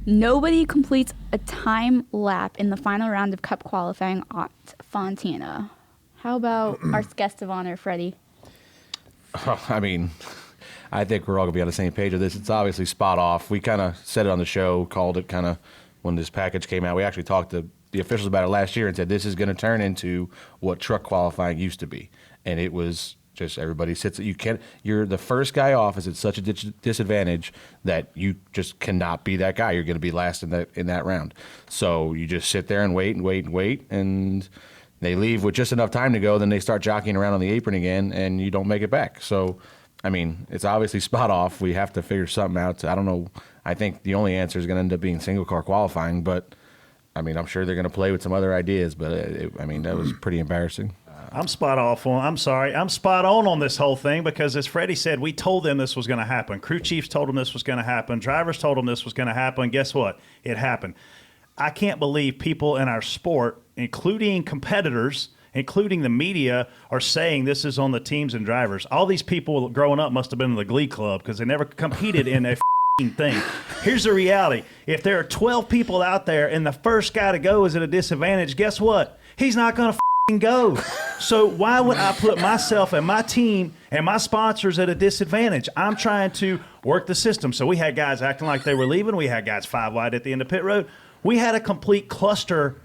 Nobody completes a time lap in the final round of Cup qualifying at Fontana. How about our guest of honor, Freddie? I mean, I think we're all going to be on the same page with this. It's obviously spot off. We kind of said it on the show, called it kind of when this package came out. We actually talked to the officials about it last year and said this is going to turn into what truck qualifying used to be. And it was just everybody sits. You're the first guy off is at such a disadvantage that you just cannot be that guy. You're going to be last in that round. So you just sit there and wait and wait and wait, and they leave with just enough time to go. Then they start jockeying around on the apron again, and you don't make it back. So, I mean, it's obviously spot off. We have to figure something out. I don't know. I think the only answer is going to end up being single car qualifying, but I mean, I'm sure they're going to play with some other ideas, but that was pretty embarrassing. I'm spot on this whole thing because, as Freddie said, we told them this was going to happen. Crew chiefs told them this was going to happen. Drivers told them this was going to happen. Guess what? It happened. I can't believe people in our sport, including competitors, including the media, are saying this is on the teams and drivers. All these people growing up must have been in the Glee Club because they never competed in a thing. Here's the reality. If there are 12 people out there and the first guy to go is at a disadvantage, guess what? He's not going to go. So why would I put myself and my team and my sponsors at a disadvantage? I'm trying to work the system. So we had guys acting like they were leaving. We had guys 5 wide at the end of pit road. We had a complete cluster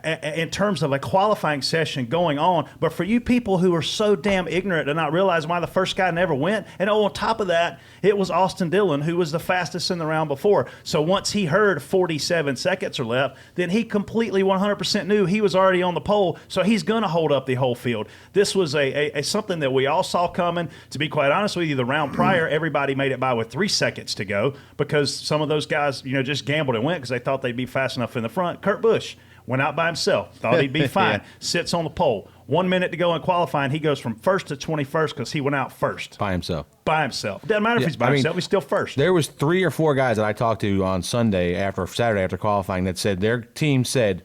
in terms of a qualifying session going on. But for you people who are so damn ignorant to not realize why the first guy never went, and on top of that, it was Austin Dillon who was the fastest in the round before. So once he heard 47 seconds are left, then he completely 100% knew he was already on the pole, so he's going to hold up the whole field. This was a something that we all saw coming. To be quite honest with you, the round prior, everybody made it by with 3 seconds to go because some of those guys, just gambled and went because they thought they'd be fast enough in the front. Kurt Busch went out by himself, thought he'd be fine, sits on the pole. 1 minute to go in qualifying, he goes from first to 21st because he went out first. By himself. Doesn't matter if he's by himself, he's still first. There was 3 or 4 guys that I talked to on Saturday after qualifying that said their team said,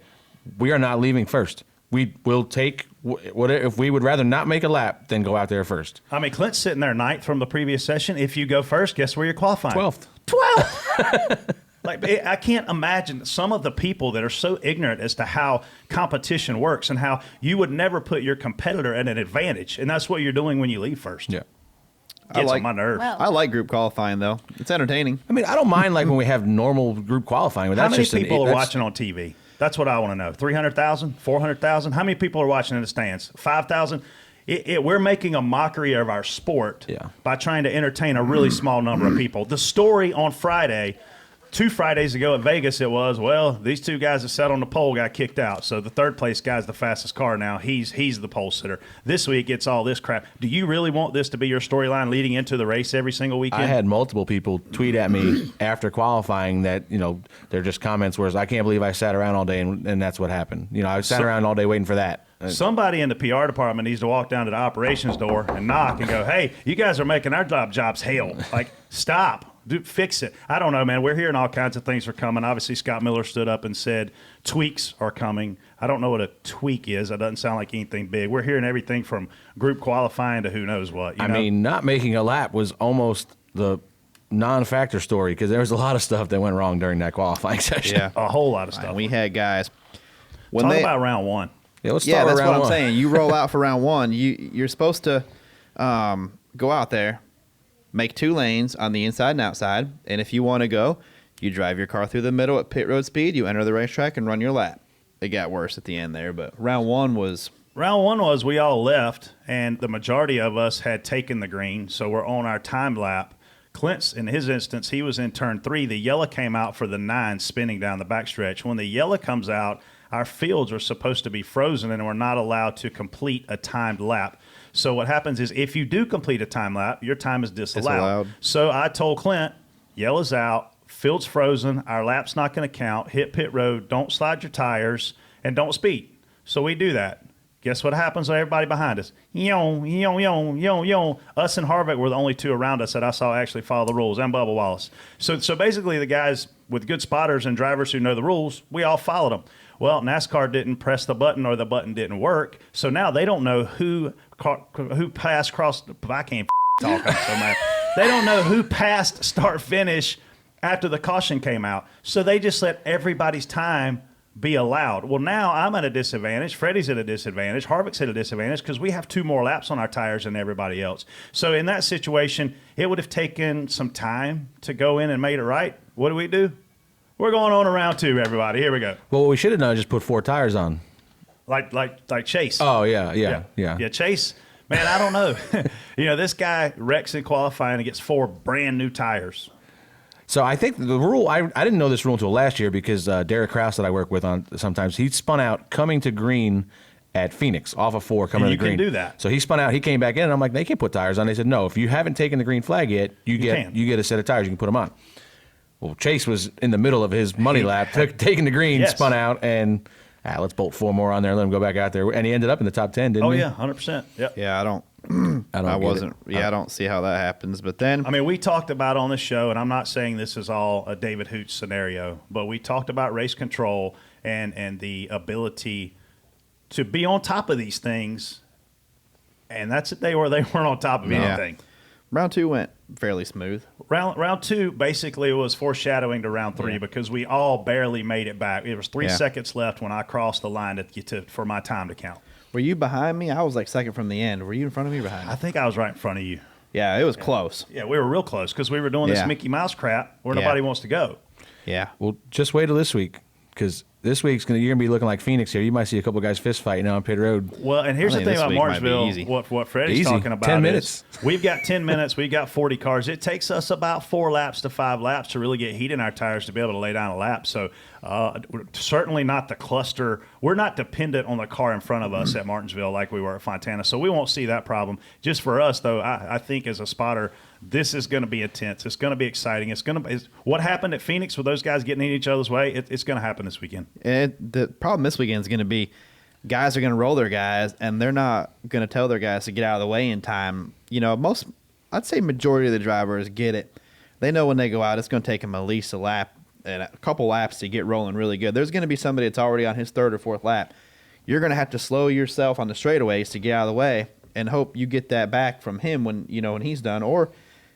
we are not leaving first. We will take if we would rather not make a lap than go out there first. I mean, Clint's sitting there 9th from the previous session. If you go first, guess where you're qualifying? 12th. 12th! I can't imagine some of the people that are so ignorant as to how competition works and how you would never put your competitor at an advantage. And that's what you're doing when you leave first. Yeah. Gets on my nerves. Well, I like group qualifying, though. It's entertaining. I mean, I don't mind when we have normal group qualifying. But how many people are watching on TV? That's what I want to know. 300,000? 400,000? How many people are watching in the stands? 5,000? We're making a mockery of our sport by trying to entertain a really small number of people. The story on Friday, 2 Fridays ago at Vegas, it was, these 2 guys that sat on the pole got kicked out. So the 3rd place guy's the fastest car now. He's the pole sitter. This week, it's all this crap. Do you really want this to be your storyline leading into the race every single weekend? I had multiple people tweet at me after qualifying that, they're just comments where I can't believe I sat around all day and that's what happened. I sat around all day waiting for that. Somebody in the PR department needs to walk down to the operations door and knock and go, hey, you guys are making our jobs hell. Stop. Fix it. I don't know, man. We're hearing all kinds of things are coming. Obviously, Scott Miller stood up and said tweaks are coming. I don't know what a tweak is. That doesn't sound like anything big. We're hearing everything from group qualifying to who knows what. I mean, not making a lap was almost the non-factor story because there was a lot of stuff that went wrong during that qualifying session. Yeah, a whole lot of stuff. We had guys. Talk about round 1. Yeah, let's start that's round what 1. I'm saying. You roll out for round 1. You're supposed to go out there, make 2 lanes on the inside and outside, and if you want to go, you drive your car through the middle at pit road speed, you enter the racetrack and run your lap. It got worse at the end there, but round one was we all left, and the majority of us had taken the green, so we're on our time lap. Clint's, in his instance, he was in turn 3. The yellow came out for the 9 spinning down the backstretch. When the yellow comes out, our fields are supposed to be frozen, and we're not allowed to complete a timed lap. So what happens is if you do complete a time lap, your time is disallowed. So I told Clint, yellow's out, field's frozen, our lap's not going to count, hit pit road, don't slide your tires, and don't speed. So we do that. Guess what happens to everybody behind us? Yo, yo, yo, yo, yo. Us and Harvick were the only 2 around us that I saw actually follow the rules, and Bubba Wallace. So basically the guys with good spotters and drivers who know the rules, we all followed them. Well, NASCAR didn't press the button or the button didn't work, so now they don't know who passed across – I can't talk, I'm so mad. They don't know who passed start-finish after the caution came out. So they just let everybody's time be allowed. Well, now I'm at a disadvantage. Freddie's at a disadvantage. Harvick's at a disadvantage because we have 2 more laps on our tires than everybody else. So in that situation, it would have taken some time to go in and made it right. What do? We're going on to round 2, everybody. Here we go. Well, what we should have done is just put 4 tires on. Like Chase. Oh, yeah. Yeah, Chase, man, I don't know. This guy wrecks in qualifying and gets 4 brand new tires. So I think the rule, I didn't know this rule until last year because Derek Krause that I work with on sometimes, he spun out coming to green at Phoenix off of 4 coming to green. You can do that. So he spun out, he came back in, and I'm like, they can't put tires on. They said, no, if you haven't taken the green flag yet, you get a set of tires, you can put them on. Well, Chase was in the middle of his money lap, taking the green, Yes. spun out, and let's bolt 4 more on there, let him go back out there. And he ended up in the top 10, didn't he? Oh, yeah, 100%. Yep. Yeah, I don't I don't see how that happens. But then I mean, we talked about on the show, and I'm not saying this is all a David Hoots scenario, but we talked about race control and the ability to be on top of these things, and that's it. They weren't on top of anything. round 2 went fairly smooth. Round 2 basically was foreshadowing to round 3 because we all barely made it back. It was 3 seconds left when I crossed the line for my time to count. Were you behind me? I was like second from the end. Were you in front of me or behind me? I think I was right in front of you. Yeah, it was close. Yeah, we were real close because we were doing this Mickey Mouse crap where nobody wants to go. Yeah. Well, just wait till this week because this week's you're gonna be looking like Phoenix here. You might see a couple guys fist fighting on pit road. Well, and here's the thing about Martinsville, what Freddie's talking about 10 is minutes. We've got 10 minutes. We've got 40 cars. It takes us about 4 laps to 5 laps to really get heat in our tires to be able to lay down a lap. So we're certainly not the cluster. We're not dependent on the car in front of us at Martinsville like we were at Fontana. So we won't see that problem. Just for us, though, I think as a spotter, this is going to be intense. It's going to be exciting. What happened at Phoenix with those guys getting in each other's way, it's going to happen this weekend. And the problem this weekend is going to be guys are going to roll their guys, and they're not going to tell their guys to get out of the way in time. I'd say majority of the drivers get it. They know when they go out, it's going to take them at least a lap and a couple laps to get rolling really good. There's going to be somebody that's already on his 3rd or 4th lap. You're going to have to slow yourself on the straightaways to get out of the way and hope you get that back from him when he's done, or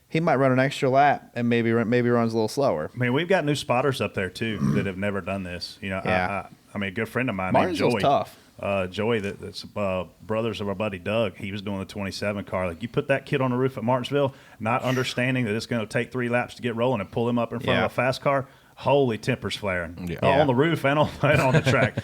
he might run an extra lap and maybe runs a little slower. I mean, we've got new spotters up there too that have never done this. I mean, a good friend of mine named Joey. Tough. Joey, that's brothers of our buddy Doug. He was doing the 27 car. Like, you put that kid on the roof at Martinsville, not understanding that it's going to take 3 laps to get rolling and pull him up in front of a fast car. Holy, tempers flaring on the roof and on the track.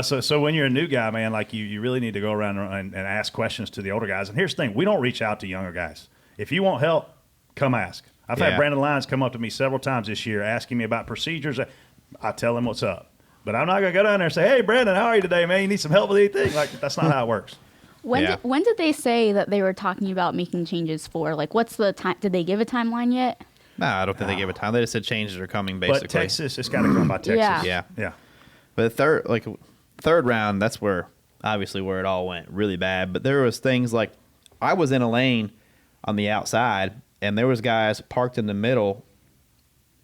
So when you're a new guy, man, like you really need to go around and ask questions to the older guys. And here's the thing: we don't reach out to younger guys. If you want help, come ask. I've had Brandon Lyons come up to me several times this year asking me about procedures. I tell him what's up. But I'm not going to go down there and say, hey, Brandon, how are you today, man? You need some help with anything? Like, that's not how it works. When did they say that they were talking about making changes for? Like, what's the time? Did they give a timeline yet? No, I don't think they gave a time. They just said changes are coming, basically. But Texas, it's got to come by Texas. Yeah. But the third round, that's where it all went really bad. But there was things like I was in a lane on the outside, and there was guys parked in the middle,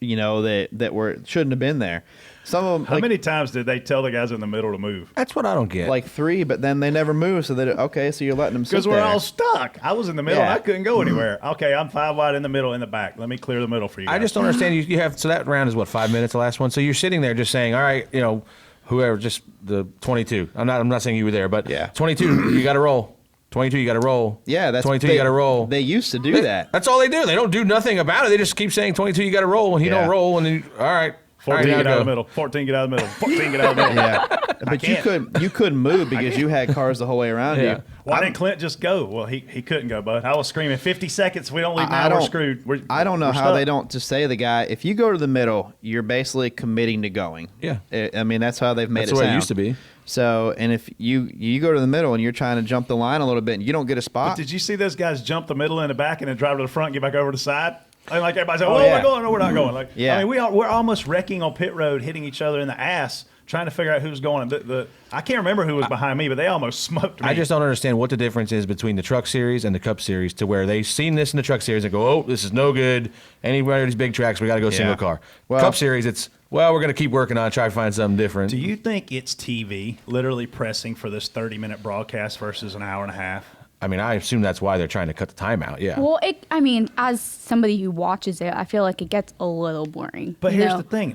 that shouldn't have been there. Some of them. How many times did they tell the guys in the middle to move? That's what I don't get. Like 3, but then they never moved. So so you're letting them sit there. Because we're all stuck. I was in the middle. I couldn't go anywhere. Okay, I'm 5 wide in the middle, in the back. Let me clear the middle for you guys. I just don't understand. You have so that round is what 5 minutes, the last one. So you're sitting there just saying, all right, whoever, just the 22. I'm not saying you were there, but 22, you got to roll. 22, you got to roll. Yeah, that's 22. You got to roll. They used to do that. That's all they do. They don't do nothing about it. They just keep saying 22, you got to roll. When he don't roll, and then all right. 14, get out of the middle. 14, get out of the middle. 14, get out of the middle. Yeah, but you couldn't move because you had cars the whole way around you. Why didn't Clint just go? Well, he couldn't go, bud. I was screaming, 50 seconds. We don't leave now. We're screwed. I don't know how they don't just say to the guy, if you go to the middle, you're basically committing to going. Yeah. I mean, that's how they've made it sound. That's the way it used to be. So, and if you go to the middle and you're trying to jump the line a little bit and you don't get a spot. But did you see those guys jump the middle and the back and then drive to the front and get back over to the side? And like everybody's like, we're going. No, we're not going. Like, I mean, we're almost wrecking on pit road, hitting each other in the ass, trying to figure out who's going. I can't remember who was behind me, but they almost smoked me. I just don't understand what the difference is between the Truck Series and the Cup Series, to where they've seen this in the Truck Series and go, oh, this is no good. Anywhere of these big tracks, we got to go single car. Well, Cup Series, it's, we're going to keep working on it, try to find something different. Do you think it's TV literally pressing for this 30-minute broadcast versus an hour and a half? I mean, I assume that's why they're trying to cut the time out. Yeah. Well, I mean, as somebody who watches it, I feel like it gets a little boring. But you here's know? the thing.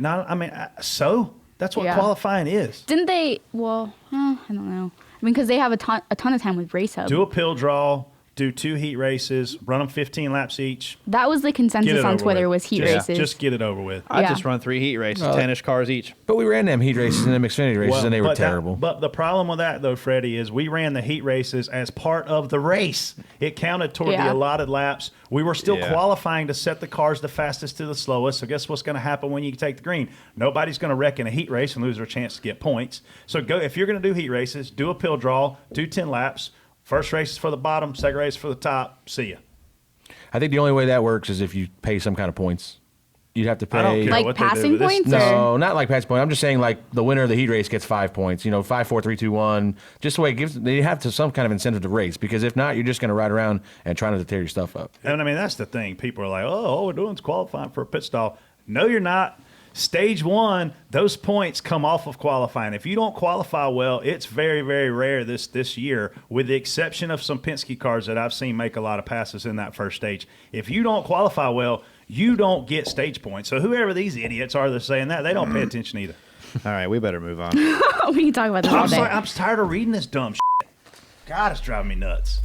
So that's what Yeah. qualifying is. Didn't they? Well, I don't know. I mean, because they have a ton of time with Race Hub. Do a pill draw, do 2 heat races, run them 15 laps each. That was the Get consensus it on over Twitter with. was heat Just- races. Just get it over with. I Yeah. just run 3 heat races, 10-ish cars each. But we ran them heat races and them Xfinity races, and they were but terrible. But the problem with that, though, Freddie, is we ran the heat races as part of the race. It counted toward the Yeah. allotted laps. We were still Yeah. qualifying to set the cars the fastest to the slowest. So guess what's going to happen when you take the green? Nobody's going to wreck in a heat race and lose their chance to get points. So go if you're going to do heat races, do a pill draw, do 10 laps. First race is for the bottom, second race for the top. See ya. I think the only way that works is if you pay some kind of points. You'd have to pay. I don't care Like what they do. passing This- points? No, not like pass point. I'm just saying like the winner of the heat race gets 5 points. 5, 4, 3, 2, 1. Just the way it gives. They have to some kind of incentive to race because if not, you're just going to ride around and try not to tear your stuff up. And I mean, that's the thing. People are like, oh, all we're doing is qualifying for a pit stall. No, you're not. Stage 1, those points come off of qualifying. If you don't qualify well, it's very, very rare this year, with the exception of some Penske cars that I've seen make a lot of passes in that first stage. If you don't qualify well, you don't get stage points. So whoever these idiots are that's saying that, they don't pay attention either. All right, we better move on. we can talk about this all day. I'm tired of reading this dumb shit. God, it's driving me nuts.